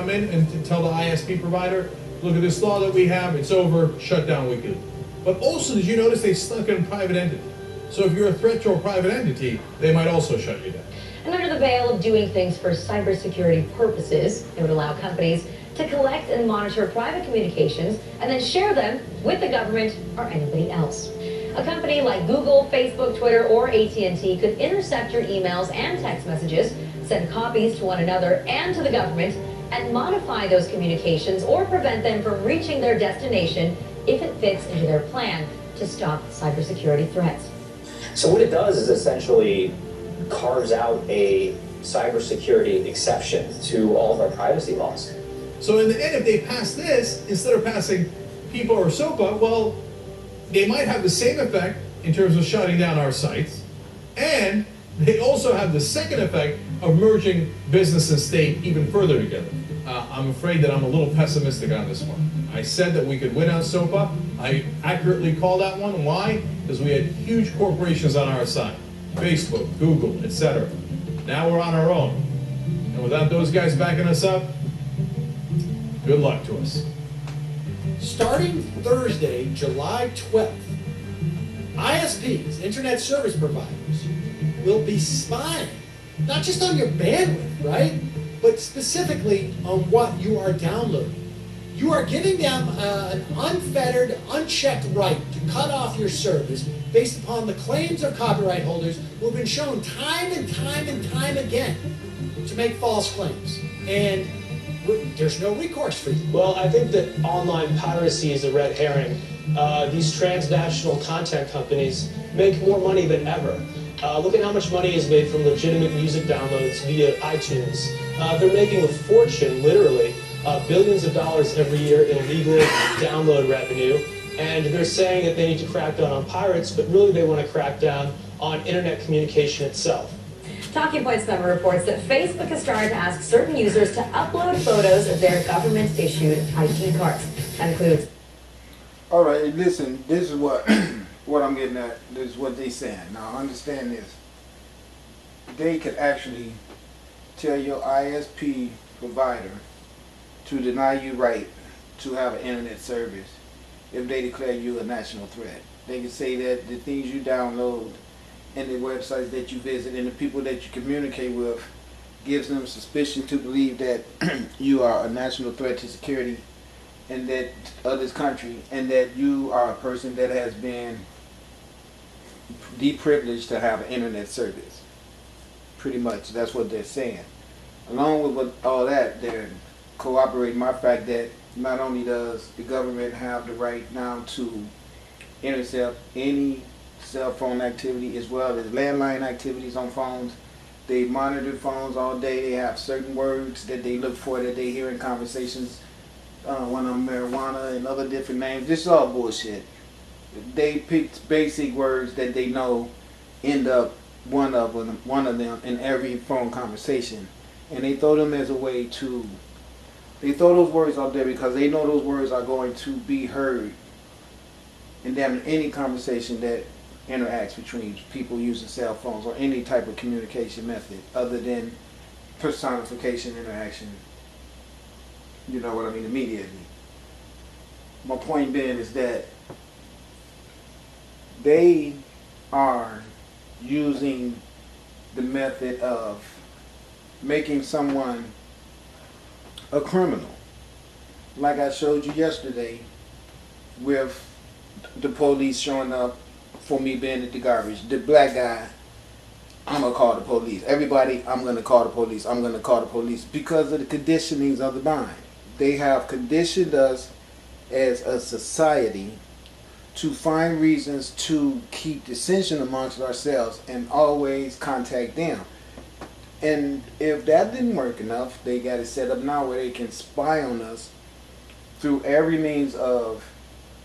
come in and to tell the ISP provider, look at this law that we have, it's over, shut down weekly. But also, did you notice they stuck it in private entity? So if you're a threat to a private entity, they might also shut you down. And under the veil of doing things for cybersecurity purposes, it would allow companies to collect and monitor private communications and then share them with the government or anybody else. A company like Google, Facebook, Twitter, or AT&T could intercept your emails and text messages, send copies to one another and to the government, and modify those communications or prevent them from reaching their destination if it fits into their plan to stop cybersecurity threats. So what it does is essentially carves out a cybersecurity exception to all of our privacy laws. So in the end, if they pass this, instead of passing PIPA or SOPA, well, they might have the same effect in terms of shutting down our sites, and they also have the second effect of merging business and state even further together. I'm afraid that I'm a little pessimistic on this one. I said that we could win on SOPA. I accurately called that one. Why? Because we had huge corporations on our side. Facebook, Google, etc. Now we're on our own. And without those guys backing us up, good luck to us. Starting Thursday, July 12th, ISPs, Internet Service Providers, will be spying, not just on your bandwidth, right? But specifically on what you are downloading. You are giving them an unfettered, unchecked right to cut off your service based upon the claims of copyright holders who have been shown time and time and time again to make false claims. And there's no recourse for you. Well, I think that online piracy is a red herring. These transnational content companies make more money than ever. Look at how much money is made from legitimate music downloads via iTunes. They're making a fortune, literally, billions of dollars every year in illegal download revenue. And they're saying that they need to crack down on pirates, but really they want to crack down on internet communication itself. Talking Points member reports that Facebook has started to ask certain users to upload photos of their government-issued ID cards. That includes... All right, listen, this is what what I'm getting at. This is what they're saying. Now, understand this. They could actually tell your ISP provider to deny you right to have an internet service if they declare you a national threat. They can say that the things you download and the websites that you visit and the people that you communicate with gives them suspicion to believe that you are a national threat to security and that of this country, and that you are a person that has been deprivileged to have an internet service. Pretty much, that's what they're saying. Along with all that, they're corroborating my fact that not only does the government have the right now to intercept any cell phone activity as well as landline activities on phones. They monitor phones all day. They have certain words that they look for that they hear in conversations. One of them marijuana and other different names. This is all bullshit. They picked basic words that they know end up one of them in every phone conversation, and they throw them as a way to. They throw those words out there because they know those words are going to be heard in damn any conversation that interacts between people using cell phones or any type of communication method other than personification interaction. You know what I mean? Immediately. My point being is that they are using the method of making someone a criminal. Like I showed you yesterday with the police showing up for me being at the garbage. The black guy, I'm going to call the police. Everybody, I'm going to call the police. I'm going to call the police because of the conditionings of the mind. They have conditioned us as a society to find reasons to keep dissension amongst ourselves and always contact them. And if that didn't work enough, they got it set up now where they can spy on us through every means of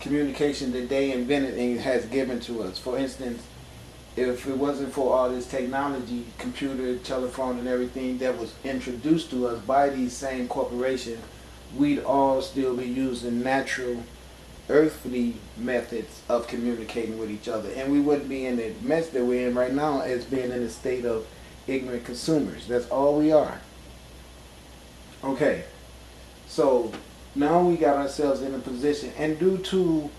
communication that they invented and has given to us. For instance, if it wasn't for all this technology, computer, telephone, and everything that was introduced to us by these same corporations, we'd all still be using natural, earthly methods of communicating with each other. And we wouldn't be in the mess that we're in right now as being in a state of ignorant consumers. That's all we are. Okay. So now we got ourselves in a position, and due to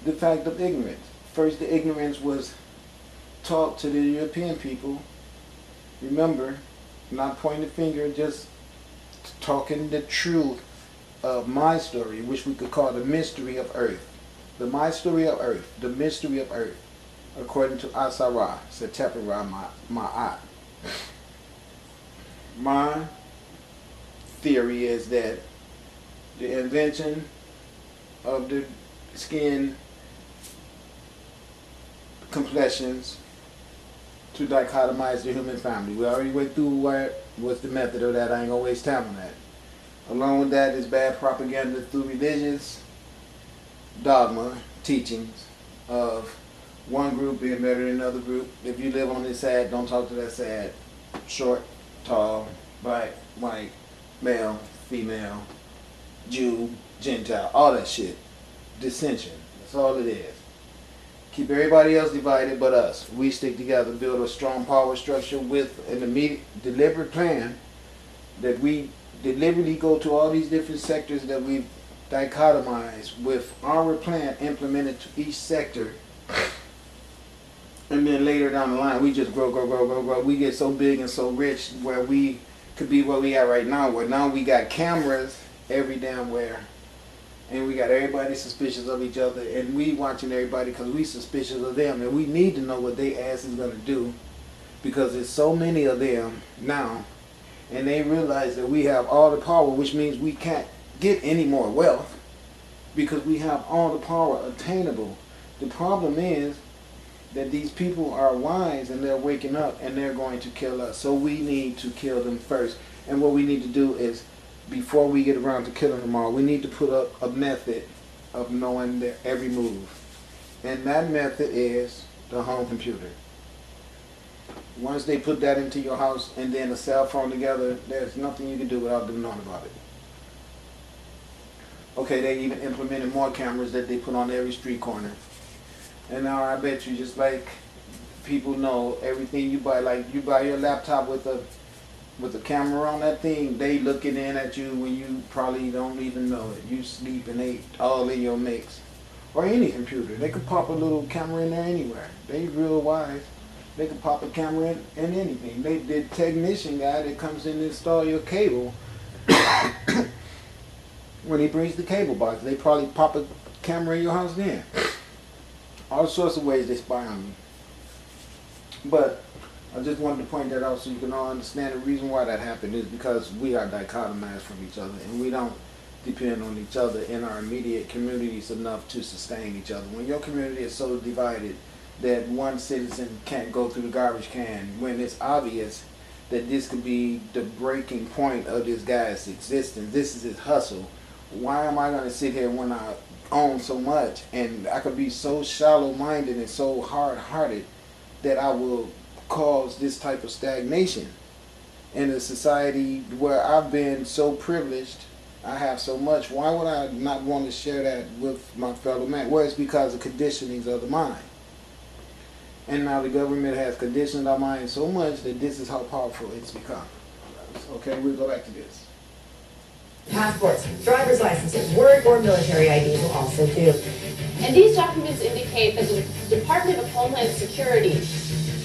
the fact of ignorance. First, the ignorance was taught to the European people. Remember, not pointing the finger, just talking the truth of my story, which we could call the mystery of earth. The my story of earth, the mystery of earth, according to Asara, Setepera Ma'at. My theory is that the invention of the skin complexions to dichotomize the human family. We already went through what was the method of that. I ain't gonna waste time on that. Along with that is bad propaganda through religious dogma, teachings of one group being better than another group. If you live on this side, don't talk to that side. Short, tall, black, white, male, female, Jew, Gentile, all that shit. Dissension. That's all it is. Keep everybody else divided but us. We stick together, build a strong power structure with an immediate, deliberate plan that we deliberately go to all these different sectors that we've dichotomized with our plan implemented to each sector. And then later down the line, we just grow. We get so big and so rich where we could be where we are right now, where now we got cameras every damn where. And we got everybody suspicious of each other, and we watching everybody because we suspicious of them, and we need to know what they ass is gonna do, because there's so many of them now, and they realize that we have all the power, which means we can't get any more wealth because we have all the power attainable. The problem is that these people are wise and they're waking up and they're going to kill us. So we need to kill them first. And what we need to do is, before we get around to killing them all, we need to put up a method of knowing their every move. And that method is the home computer. Once they put that into your house and then a cell phone together, there's nothing you can do without them knowing about it. Okay, they even implemented more cameras that they put on every street corner. And now I bet you, just like people know everything you buy, like you buy your laptop with a camera on that thing, they looking in at you when you probably don't even know it. You sleep and they all in your mix. Or any computer. They could pop a little camera in there anywhere. They real wise. They could pop a camera in anything. The technician guy that comes in to install your cable, when he brings the cable box, they probably pop a camera in your house then. All sorts of ways they spy on you. But I just wanted to point that out so you can all understand the reason why that happened is because we are dichotomized from each other, and we don't depend on each other in our immediate communities enough to sustain each other. When your community is so divided that one citizen can't go through the garbage can, when it's obvious that this could be the breaking point of this guy's existence, this is his hustle, why am I going to sit here when I own so much, and I could be so shallow-minded and so hard-hearted that I will cause this type of stagnation in a society where I've been so privileged, I have so much. Why would I not want to share that with my fellow man? Well, it's because of conditionings of the mind. And now the government has conditioned our mind so much that this is how powerful it's become. Okay, we'll go back to this. Passports, driver's licenses, work or military ID will also do. And these documents indicate that the Department of Homeland Security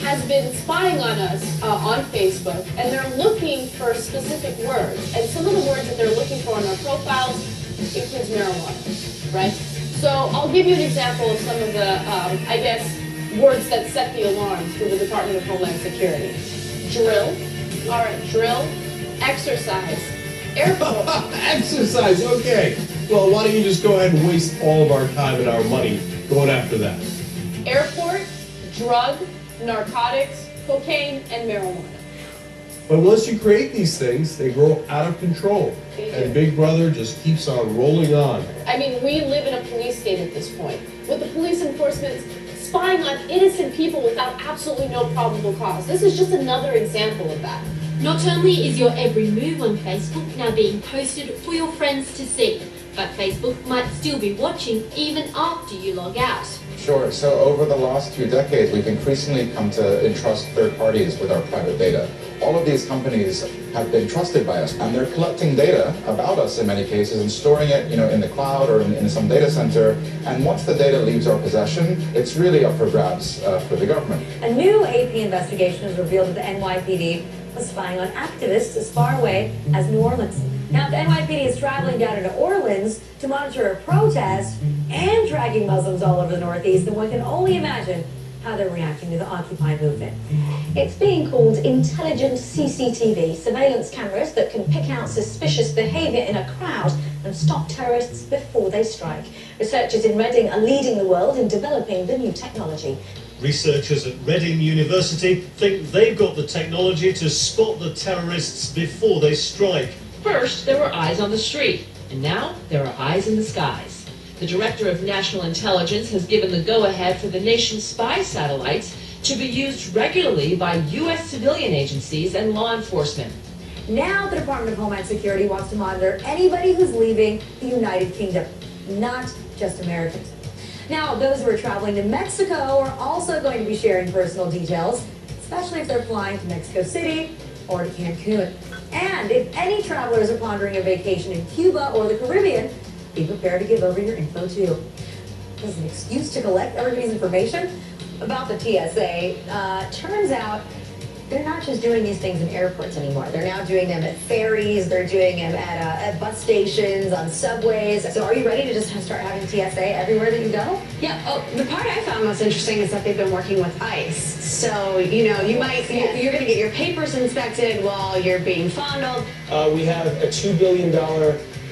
has been spying on us on Facebook, and they're looking for specific words. And some of the words that they're looking for in our profiles includes marijuana, right? So I'll give you an example of some of the, I guess, words that set the alarms for the Department of Homeland Security. Drill, all right, drill, exercise, airport. Exercise, okay. Well, why don't you just go ahead and waste all of our time and our money going after that? Airport, drug, narcotics, cocaine, and marijuana. But once you create these things, they grow out of control. And Big Brother just keeps on rolling on. I mean, we live in a police state at this point, with the police enforcement spying on innocent people without absolutely no probable cause. This is just another example of that. Not only is your every move on Facebook now being posted for your friends to see, but Facebook might still be watching even after you log out. Sure. So over the last few decades, we've increasingly come to entrust third parties with our private data. All of these companies have been trusted by us, and they're collecting data about us in many cases and storing it, in the cloud or in some data center. And once the data leaves our possession, it's really up for grabs for the government. A new AP investigation has revealed that the NYPD was spying on activists as far away as New Orleans. Now, if the NYPD is traveling down into Orleans to monitor a protest and dragging Muslims all over the Northeast, then one can only imagine how they're reacting to the Occupy movement. It's being called intelligent CCTV, surveillance cameras that can pick out suspicious behaviour in a crowd and stop terrorists before they strike. Researchers in Reading are leading the world in developing the new technology. Researchers at Reading University think they've got the technology to spot the terrorists before they strike. First, there were eyes on the street, and now there are eyes in the skies. The Director of National Intelligence has given the go-ahead for the nation's spy satellites to be used regularly by U.S. civilian agencies and law enforcement. Now the Department of Homeland Security wants to monitor anybody who's leaving the United Kingdom, not just Americans. Now, those who are traveling to Mexico are also going to be sharing personal details, especially if they're flying to Mexico City or to Cancun. And if any travelers are pondering a vacation in Cuba or the Caribbean, be prepared to give over your info too. As an excuse to collect everybody's information about the TSA, turns out they're not just doing these things in airports anymore. They're now doing them at ferries, they're doing them at bus stations, on subways. So are you ready to just start having TSA everywhere that you go? Yeah, the part I found most interesting is that they've been working with ICE. So, you're gonna get your papers inspected while you're being fondled. We have a $2 billion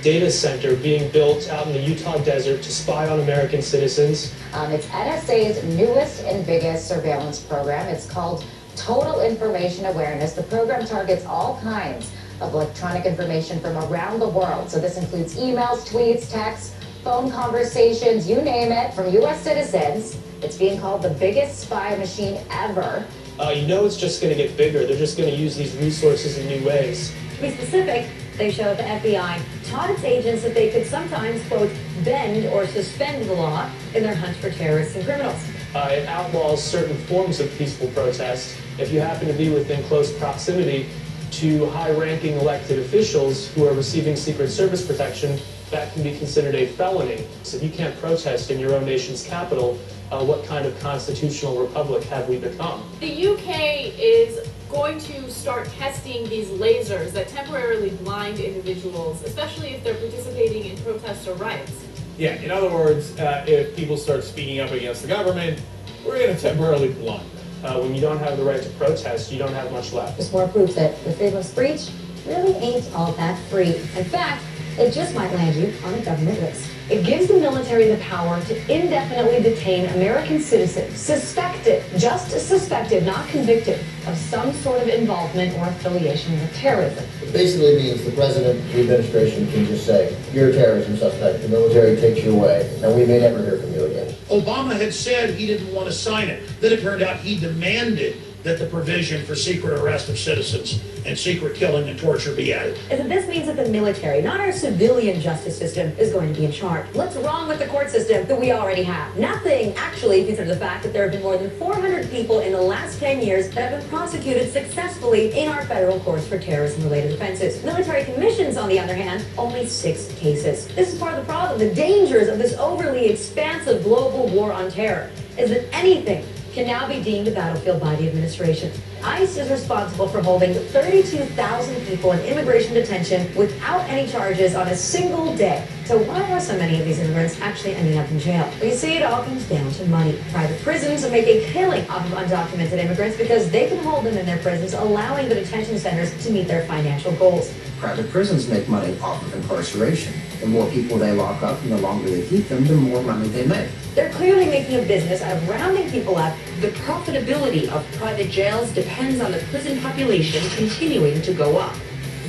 data center being built out in the Utah desert to spy on American citizens. It's NSA's newest and biggest surveillance program. It's called Total Information Awareness. The program targets all kinds of electronic information from around the world. So this includes emails, tweets, texts, phone conversations, you name it, from U.S. citizens. It's being called the biggest spy machine ever. It's just going to get bigger. They're just going to use these resources in new ways. To be specific, they show the FBI taught its agents that they could sometimes, quote, bend or suspend the law in their hunt for terrorists and criminals. It outlaws certain forms of peaceful protest. If you happen to be within close proximity to high-ranking elected officials who are receiving Secret Service protection, that can be considered a felony. So if you can't protest in your own nation's capital, what kind of constitutional republic have we become? The UK is going to start testing these lasers that temporarily blind individuals, especially if they're participating in protests or riots. Yeah, in other words, if people start speaking up against the government, we're going to temporarily blind them. When you don't have the right to protest, you don't have much left. Just more proof that the freedom of speech really ain't all that free. In fact, it just might land you on a government list. It gives the military the power to indefinitely detain American citizens just suspected, not convicted, of some sort of involvement or affiliation with terrorism. It basically means the president, the administration can just say, you're a terrorism suspect, the military takes you away, and we may never hear from you again. Obama had said he didn't want to sign it. Then it turned out he demanded that the provision for secret arrest of citizens and secret killing and torture be added. Is that this means that the military, not our civilian justice system, is going to be in charge. What's wrong with the court system that we already have? Nothing, actually, consider the fact that there have been more than 400 people in the last 10 years that have been prosecuted successfully in our federal courts for terrorism-related offenses. Military commissions, on the other hand, only 6 cases. This is part of the problem. The dangers of this overly expansive global war on terror is that anything can now be deemed a battlefield by the administration. ICE is responsible for holding 32,000 people in immigration detention without any charges on a single day. So why are so many of these immigrants actually ending up in jail? Well, you see, it all comes down to money. Private prisons make a killing off of undocumented immigrants because they can hold them in their prisons, allowing the detention centers to meet their financial goals. Private prisons make money off of incarceration. The more people they lock up and the longer they keep them, the more money they make. They're clearly making a business out of rounding people up. The profitability of private jails depends on the prison population continuing to go up.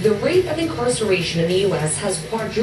The rate of incarceration in the U.S. has quadrupled.